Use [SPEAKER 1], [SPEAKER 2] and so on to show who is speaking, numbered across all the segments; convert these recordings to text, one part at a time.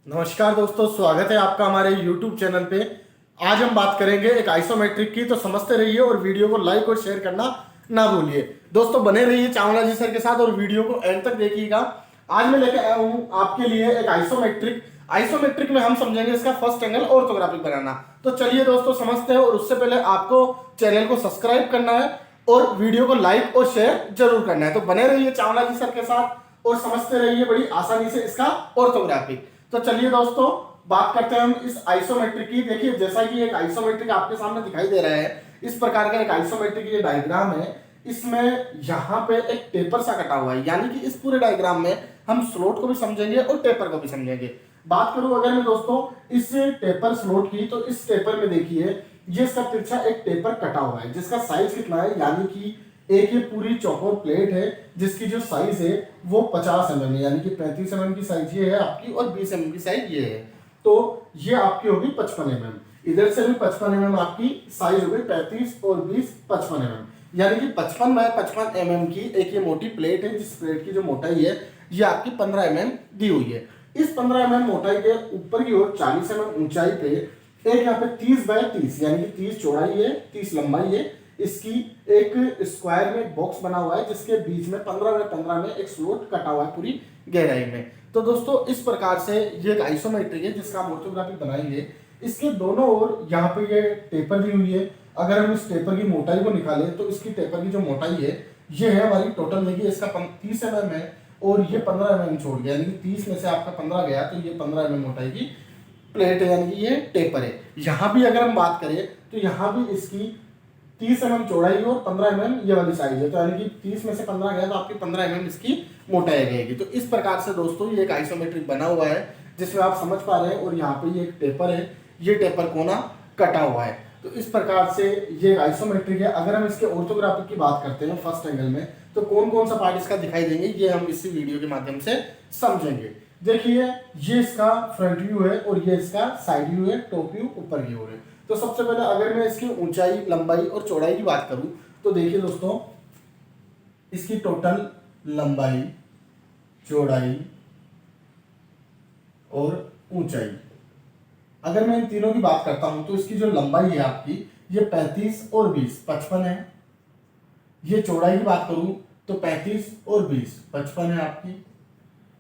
[SPEAKER 1] नमस्कार दोस्तों, स्वागत है आपका हमारे YouTube चैनल पे। आज हम बात करेंगे एक आइसोमेट्रिक की, तो समझते रहिए और वीडियो को लाइक और शेयर करना ना भूलिए। दोस्तों बने रहिए चावला जी सर के साथ और वीडियो को एंड तक देखिएगा। आज मैं लेकर आया हूँ आपके लिए एक आइसोमेट्रिक। आइसोमेट्रिक में हम समझेंगे इसका फर्स्ट एंगल ऑर्थोग्राफिक बनाना। तो चलिए दोस्तों समझते हैं, और उससे पहले आपको चैनल को सब्सक्राइब करना है और वीडियो को लाइक और शेयर जरूर करना है। तो बने रहिए चावला जी सर के साथ और समझते रहिए बड़ी आसानी से इसका ऑर्थोग्राफिक। तो चलिए दोस्तों बात करते हैं हम इस आइसोमेट्रिक की। देखिए जैसा कि एक आइसोमेट्रिक आपके सामने दिखाई दे रहा है, इस प्रकार का एक आइसोमेट्रिक ये डायग्राम है। इसमें यहाँ पे एक टेपर सा कटा हुआ है, यानी कि इस पूरे डायग्राम में हम स्लोट को भी समझेंगे और टेपर को भी समझेंगे। बात करूं अगर मैं दोस्तों इस टेपर स्लोट की, तो इस टेपर में देखिए ये इसका तिरछा एक टेपर कटा हुआ है, जिसका साइज कितना है, यानी कि एक ये पूरी चौकोर प्लेट है जिसकी जो साइज है वो 50 mm है, यानी कि 35 mm की साइज ये है आपकी और 20 mm की साइज ये है। तो ये आपकी होगी 55 mm। इधर से भी 55 mm आपकी साइज होगी, 35 और 20 55 mm, यानी कि 55 बाय 55 mm की एक ये मोटी प्लेट है, जिस प्लेट की जो मोटाई है ये आपकी 15 mm दी हुई है। इस 15 mm मोटाई के ऊपर की ओर 40 mm ऊंचाई पे एक यहाँ पे 30 बाय 30 यानी कि 30 चौड़ाई है, 30 लंबाई है, इसकी एक स्क्वायर में बॉक्स बना हुआ है, जिसके बीच में 15 बाय 15 में एक स्लोट कटा हुआ है पूरी गहराई में। तो दोस्तों इस प्रकार से ये एक आइसोमेट्रिक है जिसका हम ऑर्थोग्राफिक बनाएंगे। इसके दोनों ओर यहाँ पे ये टेपर दी हुई है। अगर हम इस टेपर की मोटाई को निकालें तो इसकी टेपर की जो मोटाई है ये है हमारी टोटल, देखिए इसका 30 mm है और ये 15 mm छोड़ गया, यानी कि 30 में से आपका 15 गया, तो ये 15 mm मोटाई की प्लेट है, यानी कि ये टेपर है। यहाँ भी अगर हम बात करें तो यहाँ भी इसकी 30 mm चौड़ाई और 15 mm ये वाली साइज है, तो यानी कि 30 में से 15 गया तो आपकी 15 mm इसकी मोटाई रहेगी। तो इस प्रकार से दोस्तों ये एक आइसोमेट्रिक बना हुआ है जिसमें आप समझ पा रहे हैं, और यहाँ पे ये एक टेपर है, ये टेपर कोना कटा हुआ है। तो इस प्रकार से ये आइसोमेट्रिक है। अगर हम इसके ऑर्थोग्राफिक की बात करते हैं फर्स्ट एंगल में, तो कौन कौन सा पार्ट इसका दिखाई देंगे ये हम इसी वीडियो के माध्यम से समझेंगे। देखिए ये इसका फ्रंट व्यू है और ये इसका साइड व्यू है, टॉप व्यू ऊपर की ओर है। तो सबसे पहले अगर मैं इसकी ऊंचाई, लंबाई और चौड़ाई की बात करूं, तो देखिए दोस्तों इसकी टोटल लंबाई, चौड़ाई और ऊंचाई, अगर मैं इन तीनों की बात करता हूं तो इसकी जो लंबाई है आपकी ये 35 और 20 55 है। ये चौड़ाई की बात करूं तो 35 और 20 55 है आपकी,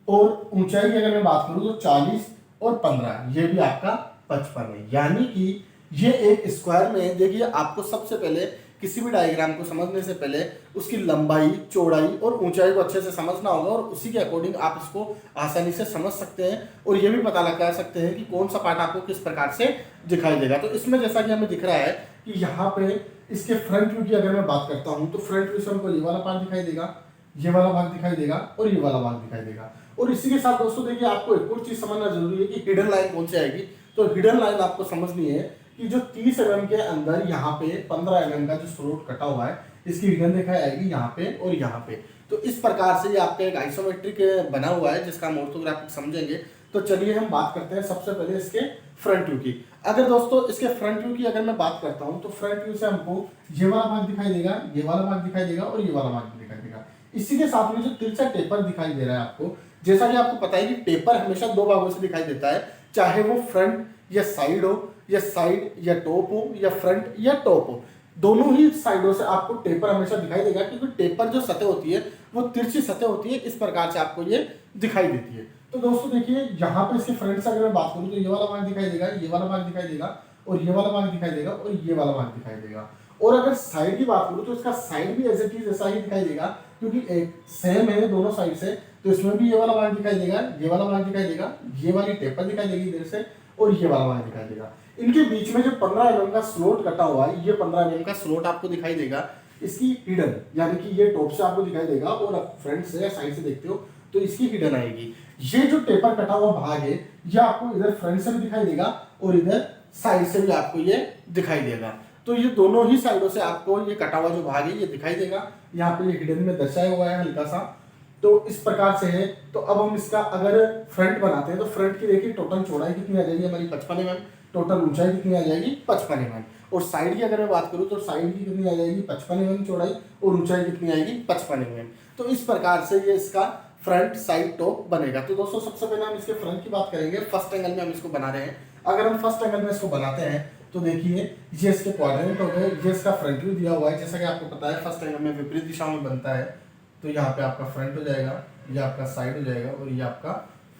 [SPEAKER 1] और ऊंचाई की अगर मैं बात करूं तो 40 और 15 ये भी आपका 55 है। यानी कि ये एक स्क्वायर में, देखिए आपको सबसे पहले किसी भी डायग्राम को समझने से पहले उसकी लंबाई, चौड़ाई और ऊंचाई को अच्छे से समझना होगा, और उसी के अकॉर्डिंग आप इसको आसानी से समझ सकते हैं और ये भी पता लगा सकते हैं कि कौन सा पार्ट आपको किस प्रकार से दिखाई देगा। तो इसमें जैसा कि हमें दिख रहा है कि यहाँ पे इसके फ्रंट व्यू की अगर मैं बात करता हूँ तो फ्रंट व्यू से हमको ये वाला पार्ट दिखाई देगा, ये वाला भाग दिखाई देगा और ये वाला भाग दिखाई देगा। और इसी के साथ दोस्तों देखिए आपको एक और चीज समझना जरूरी है कि हिडन लाइन कौन सी आएगी। तो हिडन लाइन आपको समझनी है कि जो 30 mm के अंदर यहाँ पे 15 mm का जो स्लोट कटा हुआ है, इसकी हिडन दिखाई आएगी यहाँ पे और यहाँ पे। तो इस प्रकार से ये आपका एक आइसोमेट्रिक बना हुआ है जिसका हम ऑर्थोग्राफिक समझेंगे। तो चलिए हम बात करते हैं सबसे पहले इसके फ्रंट व्यू की। अगर दोस्तों इसके फ्रंट व्यू की अगर मैं बात करता हूँ तो फ्रंट व्यू से हमको ये वाला भाग दिखाई देगा, ये वाला भाग दिखाई देगा और ये वाला भाग दिखाई देगा। इसी के साथ में जो तिरछा टेपर दिखाई दे रहा है आपको, जैसा कि आपको पता है कि टेपर हमेशा दो भागों से दिखाई देता है, चाहे वो फ्रंट या साइड हो, या साइड या टॉप हो, या फ्रंट या टॉप हो, दोनों ही साइडों से आपको टेपर हमेशा दिखाई देगा, क्योंकि टेपर जो सतह होती है वो तिरछी सतह होती है। इस प्रकार से आपको ये दिखाई देती है। तो दोस्तों देखिए यहाँ पे इसके फ्रंट से अगर मैं बात करूँ तो ये वाला भाग दिखाई देगा, ये वाला भाग दिखाई देगा और ये वाला भाग दिखाई देगा और ये वाला भाग दिखाई देगा। और अगर साइड की बात करूँ तो इसका साइड भी एज इट इज ऐसा ही दिखाई देगा, क्योंकि एक सेम है दोनों साइड से। तो इसमें भी ये वाला भाग दिखाई देगा, ये वाला भाग दिखाई देगा, ये वाली टेपर दिखाई देगी इधर से और ये वाला भाग दिखाई देगा। इनके बीच में जो 15 mm का स्लोट कटा हुआ है, ये 15 mm का स्लोट आपको दिखाई देगा। इसकी हिडन यानी कि ये टॉप से आपको दिखाई देगा और आप फ्रंट से या साइड से देखते हो तो इसकी हिडन आएगी। ये जो टेपर कटा हुआ भाग है ये आपको इधर फ्रंट से भी दिखाई देगा और इधर साइड से भी आपको ये दिखाई देगा। तो ये दोनों ही साइडों से आपको ये कटा हुआ जो भाग है ये दिखाई देगा। यहाँ पे ये हिडन में दर्शाया हुआ है हल्का सा। तो इस प्रकार से है। तो अब हम इसका अगर फ्रंट बनाते हैं तो फ्रंट की देखिए टोटल चौड़ाई कितनी आ जाएगी हमारी 55 mm, टोटल ऊंचाई कितनी आ जाएगी 55 mm, और साइड की अगर मैं बात करूं तो साइड की कितनी आ जाएगी 55 mm चौड़ाई और ऊंचाई कितनी आएगी 55 mm। तो इस प्रकार से ये इसका फ्रंट साइड टॉप बनेगा। तो दोस्तों सबसे पहले हम इसके फ्रंट की बात करेंगे। फर्स्ट एंगल में हम इसको बना रहे हैं। अगर हम फर्स्ट एंगल में इसको बनाते हैं तो देखिए ये इसके क्वाड्रेंट हो गए, ये इसका फ्रंट व्यू दिया हुआ है। जैसा कि आपको पता है फर्स्ट एंगल में विपरीत दिशा में बनता है, तो यहाँ पे आपका फ्रंट हो जाएगा, ये आपका साइड हो जाएगा और ये आपका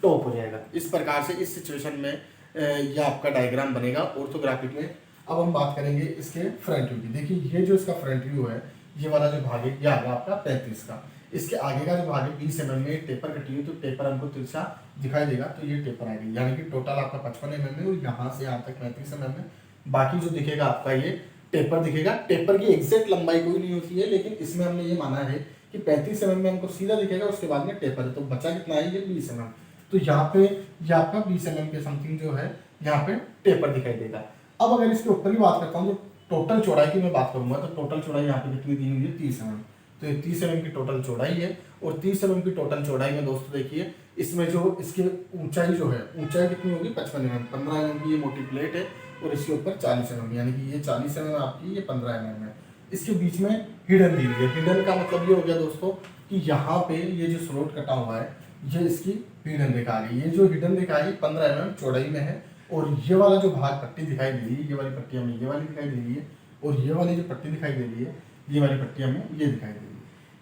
[SPEAKER 1] टॉप हो जाएगा। इस प्रकार से इस सिचुएशन में ये आपका डायग्राम बनेगा ऑर्थोग्राफिक में। अब हम बात करेंगे इसके फ्रंट व्यू की। देखिए ये जो इसका फ्रंट व्यू है, ये वाला जो भाग है ये आ गया आपका 35 का। इसके आगे का जो भाग है 20 mm में टेपर कटी हुई, तो टेपर हमको तिरछा दिखाई देगा, तो ये टेपर आएगी, यानी कि टोटल आपका 55 mm में और यहाँ से यहाँ तक 35 mm में। बाकी जो दिखेगा आपका ये टेपर दिखेगा। टेपर की एग्जैक्ट लंबाई कोई नहीं होती है, लेकिन इसमें हमने ये माना है कि 35 mm में हमको सीधा दिखेगा, उसके बाद में टेपर है, तो बचा कितना है ये 20 mm। तो यहाँ पे ये आपका 20 mm के समथिंग जो है यहाँ पे टेपर दिखाई देगा। अब अगर इसके ऊपर की बात करता हूँ तो टोटल चौड़ाई की मैं बात करूंगा, तो टोटल चौड़ाई यहाँ पे कितनी दी हुई है 30 mm। तो ये 30 mm की टोटल चौड़ाई है। और 30 mm की टोटल चौड़ाई में दोस्तों देखिए इसमें जो इसकी ऊंचाई जो है, ऊंचाई कितनी होगी 55 mm। 15 mm की ये मोटी प्लेट है और इसके ऊपर 40 mm, यानी कि ये 40 mm आपकी, ये 15 mm है। इसके बीच में हिडन दी हुई है। हिडन का मतलब ये हो गया दोस्तों कि यहाँ पे ये जो स्लॉट कटा हुआ है, ये इसकी हिडन रेखा आ गई। ये जो हिडन रेखा है 15 mm चौड़ाई में है। और ये वाला जो भाग पट्टी दिखाई दे रही है, ये वाली पट्टी हमें ये वाली दिखाई दे रही है, और ये वाली जो पट्टी दिखाई दे रही है, ये वाली पट्टी हमें ये दिखाई दे रही है।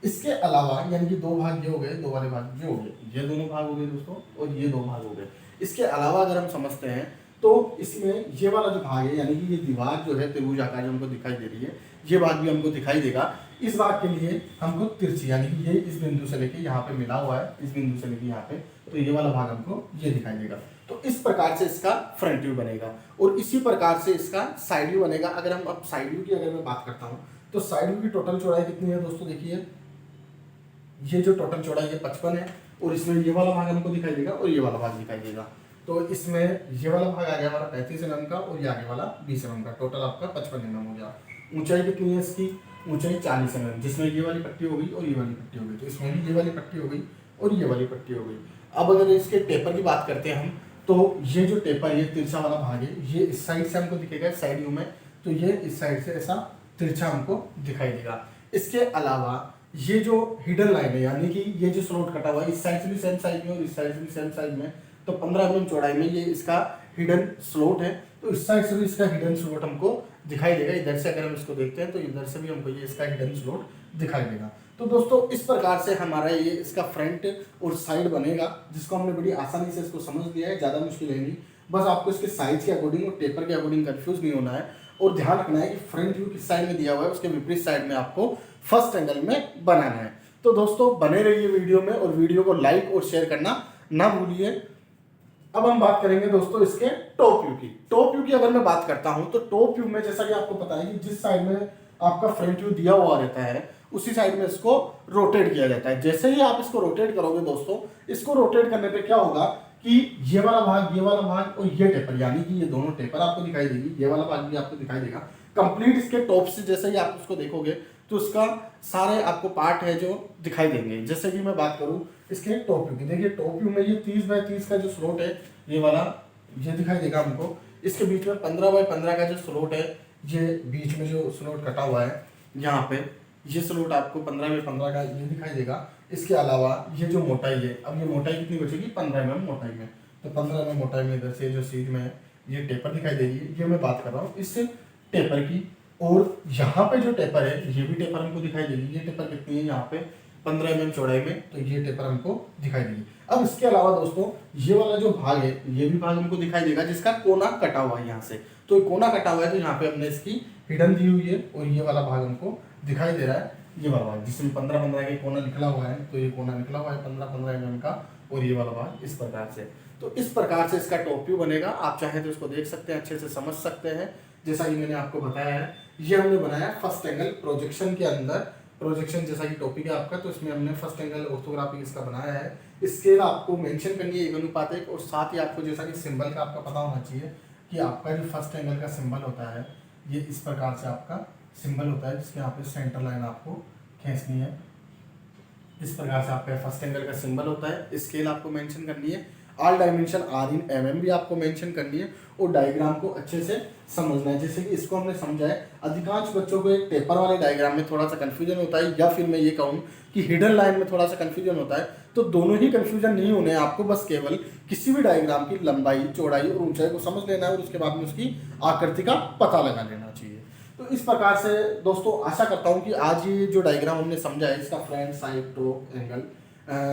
[SPEAKER 1] इसके अलावा यानी कि दो भाग ये हो गए, दो वाले भाग ये हो गए, ये दोनों भाग हो गए दोस्तों, और ये दो भाग हो गए। इसके अलावा अगर हम समझते हैं तो इसमें ये वाला जो भाग है, यानी कि ये दीवार जो है त्रिभुज आकार जो हमको दिखाई दे रही है, ये भाग भी हमको दिखाई देगा। इस भाग के लिए हमको तिरछी, यानी कि ये इस बिंदु से लेके यहाँ पे मिला हुआ है, इस बिंदु से लेके यहाँ पे, तो ये वाला भाग हमको ये दिखाई देगा। तो इस प्रकार से इसका फ्रंट व्यू बनेगा और इसी प्रकार से इसका साइड व्यू बनेगा। अगर हम अब साइड व्यू की अगर मैं बात करता हूँ तो साइड व्यू की टोटल चौड़ाई कितनी है दोस्तों, देखिए ये जो टोटल चौड़ाई है 55 है, और इसमें ये वाला भाग हमको दिखाई देगा और ये वाला भाग दिखाई देगा। तो इसमें ये वाला भाग आ गया हमारा 35 mm का और ये आगे वाला 20 mm का, टोटल आपका 55 mm हो गया। ऊंचाई कितनी है इसकी, ऊंचाई 40 mm, जिसमें ये वाली पट्टी हो गई और ये वाली पट्टी हो गई, तो इसमें भी ये वाली पट्टी हो गई और ये वाली पट्टी हो गई। अब अगर इसके टेपर की बात करते हैं हम, तो ये जो टेपर है, ये तिरछा वाला भाग है, ये इस साइड से हमको दिखेगा साइड व्यू में, तो ये इस साइड से ऐसा तिरछा हमको दिखाई देगा। इसके अलावा ये जो हिडन लाइन है, यानी कि ये जो स्लॉट कटा हुआ है, इस साइड से भी सेम साइड में और इस साइड से भी सेम साइड में, तो 15 mm चौड़ाई में ये इसका हिडन स्लॉट है, तो इस साइड से भी इसका हिडन स्लॉट हमको दिखाई देगा। इधर से अगर हम इसको देखते हैं तो इधर से भी हमको ये इसका हिडन स्लॉट दिखाई देगा। तो दोस्तों इस प्रकार से हमारा ये इसका फ्रंट और साइड बनेगा, जिसको हमने बड़ी आसानी से इसको समझ लिया है, ज़्यादा मुश्किल है नहीं। बस आपको इसके साइज के अकॉर्डिंग और टेपर के अकॉर्डिंग कंफ्यूज नहीं होना है, और ध्यान रखना है कि फ्रंट व्यू किस साइड में दिया हुआ है, उसके विपरीत साइड में आपको फर्स्ट एंगल में बनाना है। तो दोस्तों बने रहिए वीडियो में और वीडियो को लाइक और शेयर करना ना भूलिए। अब हम बात करेंगे दोस्तों इसके टॉप व्यू की। टॉप व्यू की अगर मैं बात करता हूं तो टॉप व्यू में जैसा कि आपको पता है कि जिस साइड में आपका फ्रंट व्यू दिया हुआ रहता है उसी साइड में इसको रोटेट किया जाता है। जैसे ही आप इसको रोटेट करोगे दोस्तों, इसको रोटेट करने पे क्या होगा कि ये वाला भाग और ये टेपर, यानी कि ये दोनों टेपर आपको दिखाई देगी, ये वाला भाग भी आपको दिखाई देगा कंप्लीट। इसके टॉप से जैसे ही आप उसको देखोगे तो उसका सारे आपको पार्ट है जो दिखाई देंगे। जैसे कि मैं बात करूं इसके टॉप व्यू की, देखिए टॉप व्यू में ये 30x30 का जो स्लॉट है, ये वाला ये दिखाई देगा हमको। इसके बीच में 15x15 का जो स्लॉट है, ये बीच में जो स्लॉट कटा हुआ है यहाँ पे, ये स्लॉट आपको 15x15 का ये दिखाई देगा। इसके अलावा ये जो मोटाई है, अब ये मोटाई कितनी बचेगी 15 mm मोटाई में, तो 15 mm मोटाई में इधर से जो सीध में ये टेपर दिखाई देगी, ये मैं बात कर रहा हूँ इस टेपर की। और यहाँ पे जो टेपर है, ये भी टेपर हमको दिखाई देगी। ये टेपर कितनी है यहाँ पे 15 mm चौड़ाई में, तो ये टेपर हमको दिखाई देगी। अब इसके अलावा दोस्तों ये वाला जो भाग है, ये भी भाग हमको दिखाई देगा जिसका कोना कटा हुआ है यहाँ से, तो कोना कटा हुआ है, तो यहाँ पे हमने इसकी हिडन दी हुई है और ये वाला भाग हमको दिखाई दे रहा है, ये वाला भाग जिसमें 15-15 के कोना निकला हुआ है, तो ये कोना निकला हुआ है 15-15 mm का, और ये वाला भाग इस प्रकार से। तो इस प्रकार से इसका टॉप व्यू बनेगा। आप चाहे तो इसको देख सकते हैं, अच्छे से समझ सकते हैं। जैसा कि मैंने आपको बताया है, ये हमने बनाया फर्स्ट एंगल प्रोजेक्शन के अंदर। प्रोजेक्शन जैसा कि टॉपिक है आपका, तो इसमें हमने फर्स्ट एंगल ऑर्थोग्राफी इसका बनाया है। स्केल आपको मेंशन करनी है 1:1, और साथ ही आपको जैसा कि सिंबल का आपका पता होना चाहिए कि आपका जो फर्स्ट एंगल का सिंबल होता है, ये इस प्रकार से आपका सिंबल होता है, जिसके यहाँ पे सेंटर लाइन आपको खींचनी है। इस प्रकार से आपका फर्स्ट एंगल का सिंबल होता है। स्केल आपको मेंशन करनी है, all dimension are in mm भी आपको मेंशन करनी है, और डायग्राम को अच्छे से समझना है। जैसे कि इसको हमने समझा है, अधिकांश बच्चों को एक टेपर वाले डायग्राम में थोड़ा सा कंफ्यूजन होता है, या फिर मैं ये कहूँ कि हिडन लाइन में थोड़ा सा कंफ्यूजन होता है। तो दोनों ही कंफ्यूजन नहीं होने हैं आपको, बस केवल किसी भी डायग्राम की लंबाई, चौड़ाई और ऊंचाई को समझ लेना है और उसके बाद में उसकी आकृति का पता लगा लेना चाहिए। तो इस प्रकार से दोस्तों आशा करता हूँ कि आज ये जो डायग्राम हमने समझा है, इसका front, side, top, angle,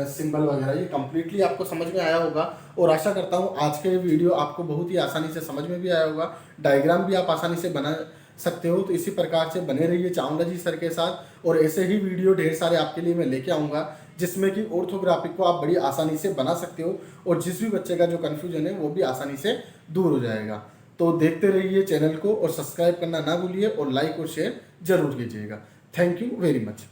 [SPEAKER 1] symbol वगैरह, ये कंप्लीटली आपको समझ में आया होगा। और आशा करता हूँ आज के वीडियो आपको बहुत ही आसानी से समझ में भी आया होगा, डायग्राम भी आप आसानी से बना सकते हो। तो इसी प्रकार से बने रहिए चावला जी सर के साथ, और ऐसे ही वीडियो ढेर सारे आपके लिए मैं लेके आऊँगा जिसमें कि ऑर्थोग्राफिक को आप बड़ी आसानी से बना सकते हो और जिस भी बच्चे का जो कन्फ्यूजन है वो भी आसानी से दूर हो जाएगा। तो देखते रहिए चैनल को और सब्सक्राइब करना ना भूलिए और लाइक और शेयर जरूर कीजिएगा। Thank you very much.